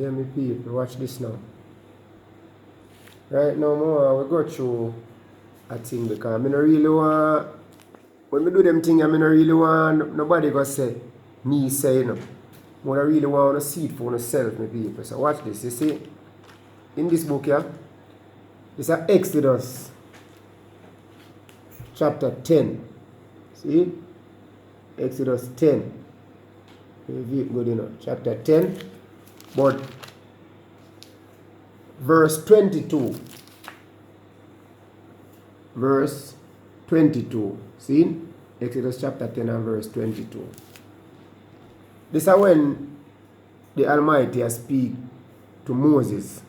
Yeah, me people, watch this now. Right now, more we go through a thing because I don't really want, when we do them things, I don't really want nobody go say, me say, you know. I really want to see it for myself, my people. So watch this. You see, in this book here, it's a Exodus chapter 10. See? Exodus 10. Review it good enough. Chapter 10. But verse 22. Verse 22. See? Exodus chapter 10 and verse 22. This is when the Almighty has speak to Moses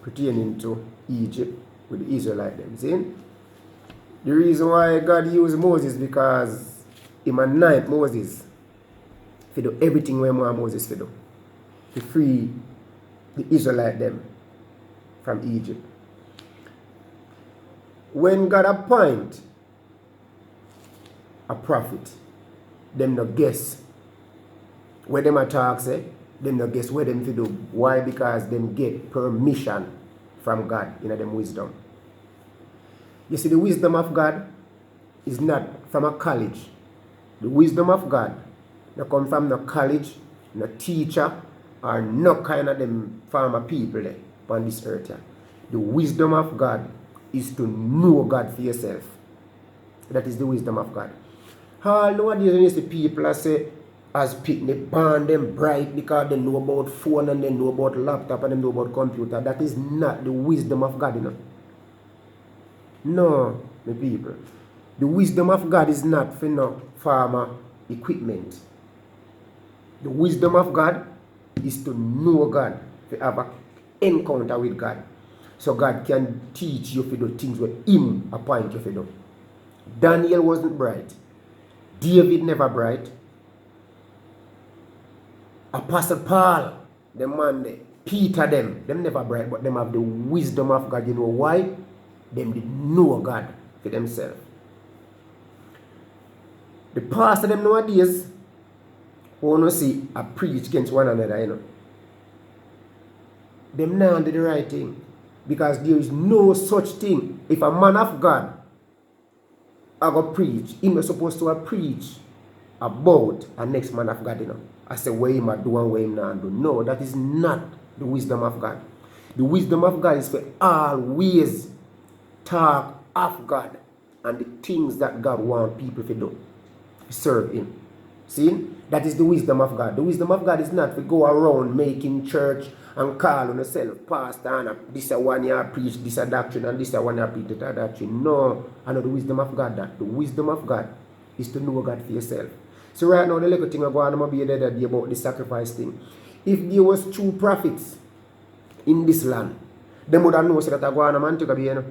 pertaining to Egypt with the Israelites. See? The reason why God used Moses because he anointed Moses to do everything we want Moses to do. To free the Israelites them from Egypt. When God appoint a prophet, them no guess where them attack say, them no guess where them to do. Why? Because them get permission from God in them wisdom. You see, the wisdom of God is not from a college. The wisdom of God not come from no college, no teacher, or no kind of them former people there on this earth here. The wisdom of God is to know God for yourself. That is the wisdom of God. All nowadays when you see people that say, as picnic born them bright because they know about phone and they know about laptop and they know about computer. That is not the wisdom of God, you know. No, my people. The wisdom of God is not for no farmer equipment. The wisdom of God is to know God, to have an encounter with God. So God can teach you to do things where Him appoint you to do. Daniel wasn't bright. David never bright. Apostle Paul, the man there, Peter them never bright, but them have the wisdom of God. You know why? Them did know God for themselves. The pastor them nowadays want to see a preach against one another, you know. Them now do the right thing. Because there is no such thing. If a man of God I go preach, he was supposed to preach about a next man of God, you know. I say, what him do and what him not do. No, that is not the wisdom of God. The wisdom of God is for always talk of God and the things that God wants people to do. Serve Him. See? That is the wisdom of God. The wisdom of God is not to go around making church and call on yourself pastor and this is one year preach this a doctrine and this is one year preach that doctrine. No, I know the wisdom of God. That the wisdom of God is to know God for yourself. So right now the little thing I go on be the other day about the sacrifice thing. If there was true prophets in this land, they would have known that I go on and take a beer,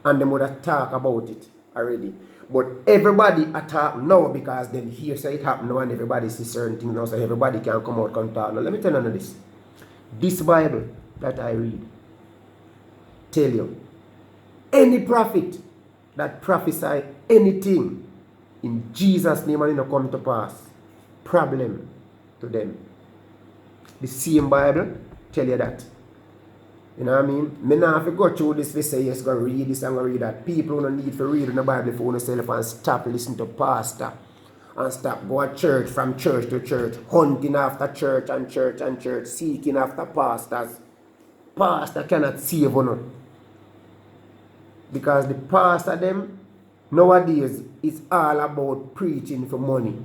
and they would have talked about it already. But everybody attack now because then hear say it happen now and everybody sees certain things now, so everybody can come out and talk. Now let me tell you this. This Bible that I read tell you, any prophet that prophesy anything in Jesus' name and it not come to pass, problem to them. The same Bible tell you that. You know what I mean? Me not have to go through this to say yes, go read this and go read that. People don't need to read in the Bible for themselves and stop listening to pastor. And stop going church from church to church, hunting after church and church and church, seeking after pastors. Pastor cannot save you. Because the pastor them nowadays is all about preaching for money,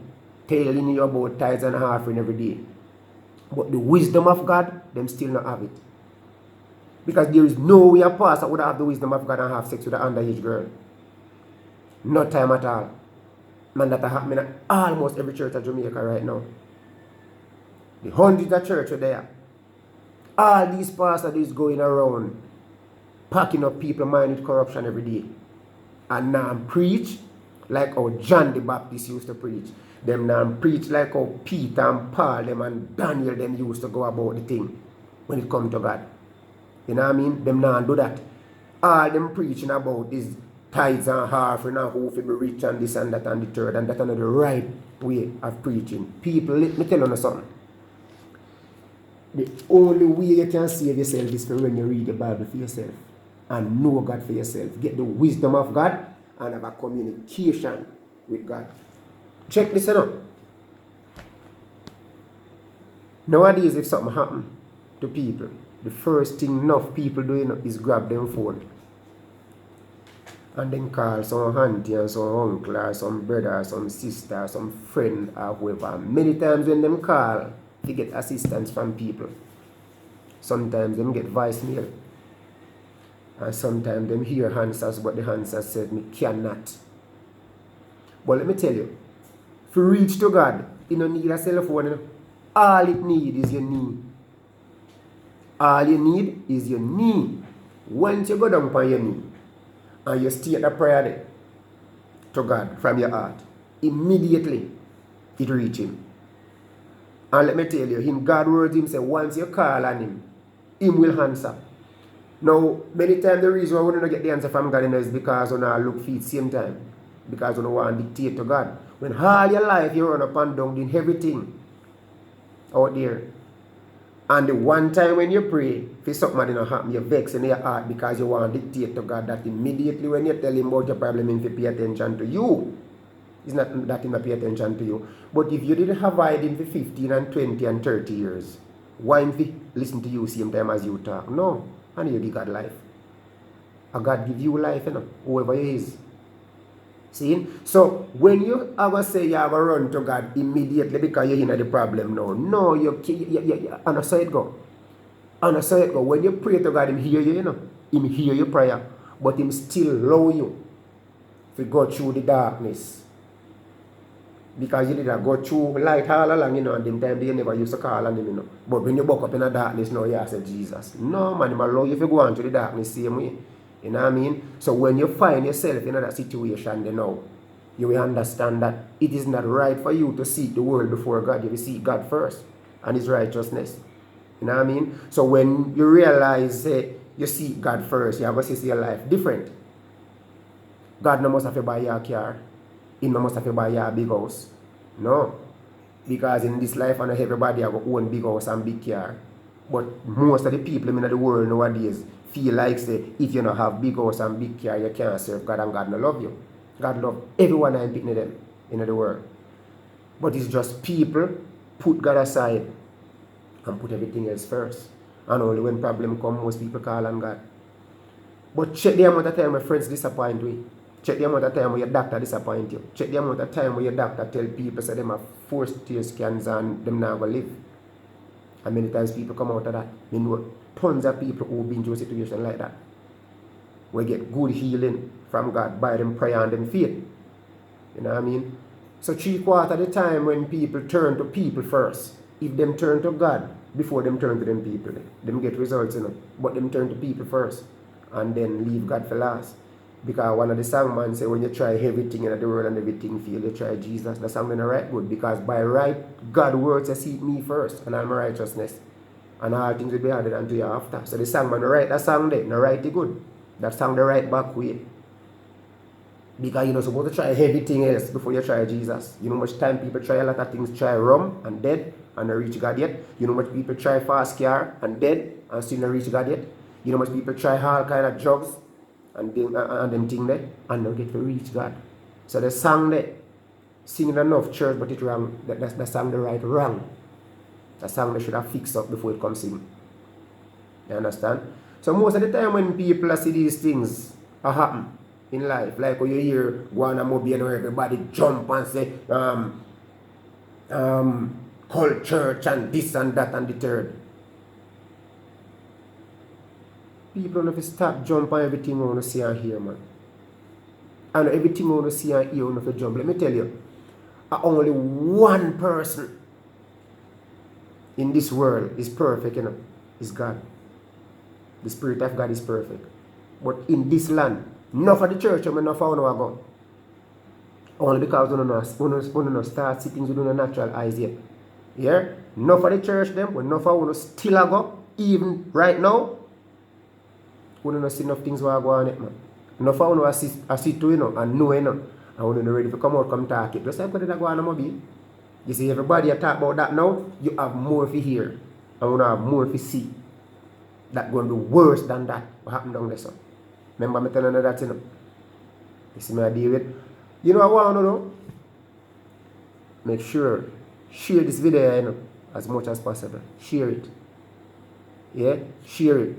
telling you about tithes and offering every day. But the wisdom of God, them still not have it. Because there is no way a pastor would have the wisdom of God and have sex with an underage girl. No time at all. Man, that happening at almost every church in Jamaica right now. The hundreds of churches are there. All these pastors is going around packing up people mind with corruption every day. And now preach like how John the Baptist used to preach. Them now preach like how Peter and Paul them and Daniel them used to go about the thing when it comes to God. You know what I mean? Them now do that. All them preaching about is tithes and offering and who will be rich and this and that and the third, and that another right way of preaching. People, let me tell you something. The only way you can save yourself is for when you read the Bible for yourself and know God for yourself. Get the wisdom of God and have a communication with God. Check this out. Nowadays, if something happens to people, the first thing enough people do is grab them phone and then call some auntie and some uncle or some brother or some sister or some friend or whoever. Many times when them call, they get assistance from people. Sometimes them get voicemail. And sometimes them hear answers, but the answer said, me cannot. But let me tell you, if you reach to God, you don't need a cell phone. You know? All it need is your knee. All you need is your knee. Once you go down on your knee and you state a prayer there to God from your heart, immediately it reach him. And let me tell you, in God's words, him say, once you call on him will answer. Now, many times the reason why we don't get the answer from God is because we don't look feet same time. Because we don't want to dictate to God. When all your life you run up and down doing everything out there. And the one time when you pray, if something that didn't happen, you vex in your heart because you want to dictate to God that immediately when you tell him about your problem, him to pay attention to you. It's not that him to pay attention to you. But if you didn't avoid him for 15 and 20 and 30 years, why him to listen to you same time as you talk? No. And you give God life. And God give you life, you know, whoever he is. See? So, when you ever say you have a run to God immediately because you're in the problem now, no, you and so it go. And so it go. When you pray to God, him hear you, you know. Him hear your prayer. But him still allow you to go through the darkness. Because you did not go through light all along, you know, and them time they never used to call on him, you know. But when you buck up in the darkness now, you say Jesus. No, man, him allow you to go on through the darkness same way. You know what I mean? So when you find yourself in that situation, then now, you will understand that it is not right for you to seek the world before God. You will seek God first and his righteousness. You know what I mean? So when you realize you seek God first, you have to see your life different. God no must have to buy you a car. He no must have to buy you a big house. No. Because in this life, and everybody have own big house and big car. But most of the people in the world nowadays feel like say, if you don't have big house and big car, you can't serve God and God no love you. God love everyone and picking them in the world. But it's just people put God aside and put everything else first. And only when problem come, most people call on God. But check the amount of time my friends disappoint you. Check the amount of time where your doctor disappoint you. Check the amount of time where your doctor tell people say them have 4-stage scans and them not going to live. And many times people come out of that. You know tons of people who've been through a situation like that. We get good healing from God by them prayer and them faith. You know what I mean? So 3/4 of the time when people turn to people first, if them turn to God before them turn to them people, them get results, you know. But them turn to people first and then leave God for last. Because one of the songman say when you try everything in the world and everything fail, you try Jesus. The song is right good. Because by right, God words, you seek me first and all my righteousness. And all things will be added unto you after. So the songman write that song there, no write it good. That song the right back way. Because you're not supposed to try everything else before you try Jesus. You know much time people try a lot of things, try rum and dead and not reach God yet. You know much people try fast car and dead and still not reach God yet. You know much people try all kind of drugs and them thing there and not get to reach God. So the song there, singing enough church but it wrong. That's the song the right wrong. The song they should have fixed up before it comes in. You understand? So most of the time when people see these things happen in life, like when you hear Guana Mobi and everybody jump and say cult church and this and that and the third. People don't have to stop jump on everything you want to see and hear, man. And everything you want to see and hear, you don't have to jump. Let me tell you, only one person in this world is perfect, you know, is God. The Spirit of God is perfect. But in this land, enough of the church, enough of no go. Only because we don't start see things with the natural eyes yet. Yeah? Enough of the church them, but enough of we still go. Even right now, we don't see enough things going on it, man. Enough of we assist to, you know, and know, you know, and we don't ready to come out, come talk it. Just like what did I go on, Mobi? You see, everybody talk about that now, you have more to hear. And we have more to see. That going to be worse than that. What happened down there, son? Remember me telling you that, you know? You see me I deal with? You know what I want to know? Make sure, share this video, you know, as much as possible. Share it. Yeah? Share it.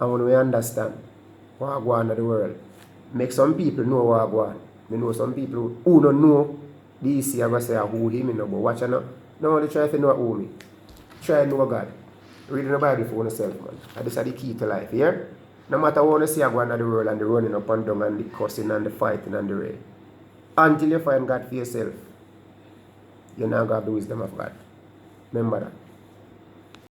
And when we understand what go on in the world, make some people know what go on. You know some people who don't know this, I go say who him, you know, but watch out. No only try to know who me. Try to know God. Reading the Bible for yourself, man. And this is the key to life, yeah? No matter what you see go on in the world and the running up and down and the cussing and the fighting and the rain. Until you find God for yourself, you're not going to have the wisdom of God. Remember that.